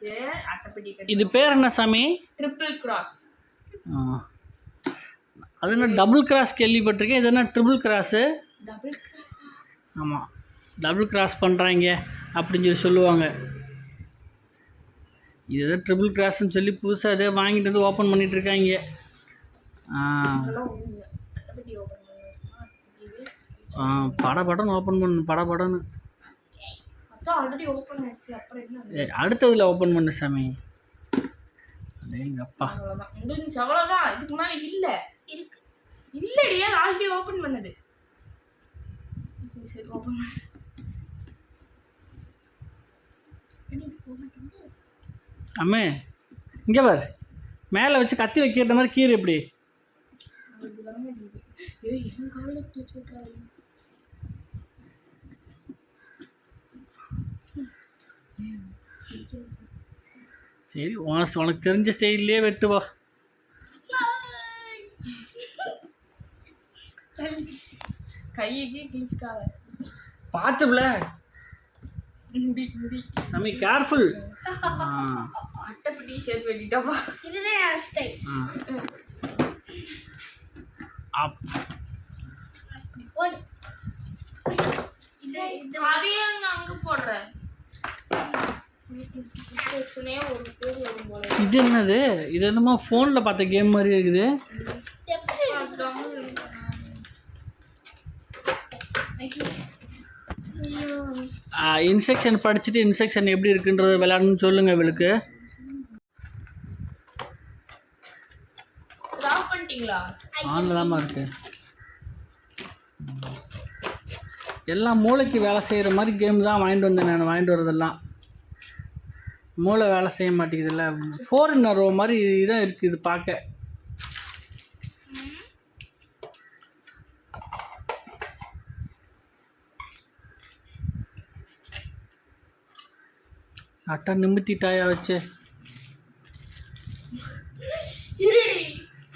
வச்சு அட்டைப்பெட்டி இது பேர் என்ன சாமி? Triple cross. அது என்ன டபுள் கிராஸ் கேள்விப்பட்டிருக்கேன், இது என்ன ட்ரிபிள் கிராஸு? டபுள் கிராஸா? ஆமாம், டபுள் கிராஸ் பண்ணுறாங்க அப்படின்னு சொல்லி சொல்லுவாங்க. இது எதோ ட்ரிபிள் கிராஸ்ன்னு சொல்லி புதுசாக அதே வாங்கிட்டு வந்து ஓப்பன் பண்ணிகிட்ருக்காங்க. படன்னு ஓப்பன் பண்ணு, படன்னு. அடுத்ததில் ஓப்பன் பண்ணு சாமி. எங்கப்பா முடிஞ்சு அவ்வளோதான், இதுக்கு மேலே இல்லை. இல்லடியா, ஆல்ரெடி ஓப்பன் பண்ணது. சரி ஓப்பன் பண்ணு. அம்மே இங்கே பார், மேலே வச்சு கத்தி வைக்கிற மாதிரி கீரை எப்படி? சரி, உனக்கு தெரிஞ்ச ஸ்டைல்லே வெட்டுவா. கையை கிழிச்சுக்காத பார்த்துல நம்ம கேர்ஃபுல். அட்டைப்பெட்டி சேர்த்து வெட்டிட்டாப்பா. இதுதான் ஸ்டைல். அதையே அங்க போடுற. இது என்னது? இது என்னமோ ஃபோனில் பார்த்த கேம் மாதிரி இருக்குது. இன்ஸ்ட்ரக்ஷன் படிச்சுட்டு இன்ஸ்ட்ரக்ஷன் எப்படி இருக்குன்றது விளையாடணும்னு சொல்லுங்கள் இவளுக்கு. ஆன்லாமா இருக்கு. எல்லாம் மூளைக்கு வேலை செய்கிற மாதிரி கேம் தான் வாங்கிட்டு வந்தேன் நான். வாங்கிட்டு வரதெல்லாம் மூளை வேலை செய்ய மாட்டேங்குதுல்ல. 4 in a row மாதிரி தான் இருக்குது இது பார்க்க. அட்டா நிமித்திட்டாயா வச்சு?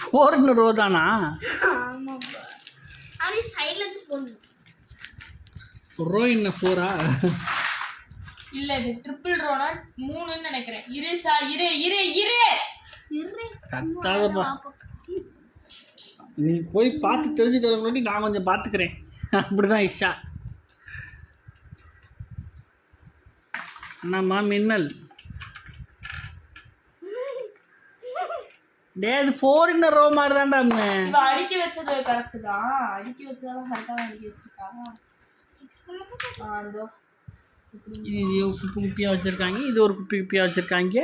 4 in a row தானா? ரோ என்ன 4ஆ? இல்ல, இது ட்ரிபிள் ரோனா 3ன்னு நினைக்கிறேன். கத்தாதப்பா, நீ போய் பார்த்து தெரிஞ்சுட்டு வர முன்னாடி நான் கொஞ்சம் பார்த்துக்கிறேன். அப்படிதான் இஷா. என்னம்மா மின்னல்? அது 4 in a row மாதிரி தான்டா. இவ அடுக்கி வச்சது கரெக்ட் தான். அடுக்கி வச்சதால கரெக்டா அடுக்கி வச்சிருக்கா. அதோ இது குப்பி குப்பியாக வச்சுருக்காங்க, இது ஒரு குப்பி குப்பியாக வச்சுருக்காங்க.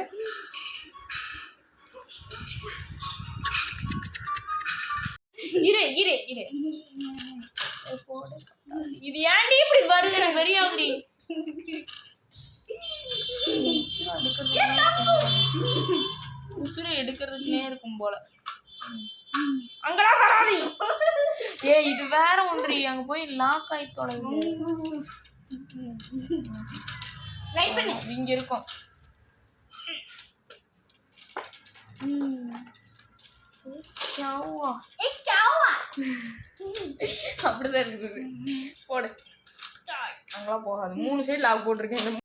இது ஏன்டி இப்படி வருது? எனக்கு வெறியாகுதுடி. உசுரை எடுக்கிறதுக்குனே இருக்கும் போல. அங்கடா வராது. இது வேற ஒன்றி, அங்க போய் லாக் ஆகி தொலைங்க. இங்க இருக்கும். அப்படிதான் இருக்குது. போடு, அங்கெல்லாம் போகாது. 3 சைடு லாக் போட்டிருக்கேன்.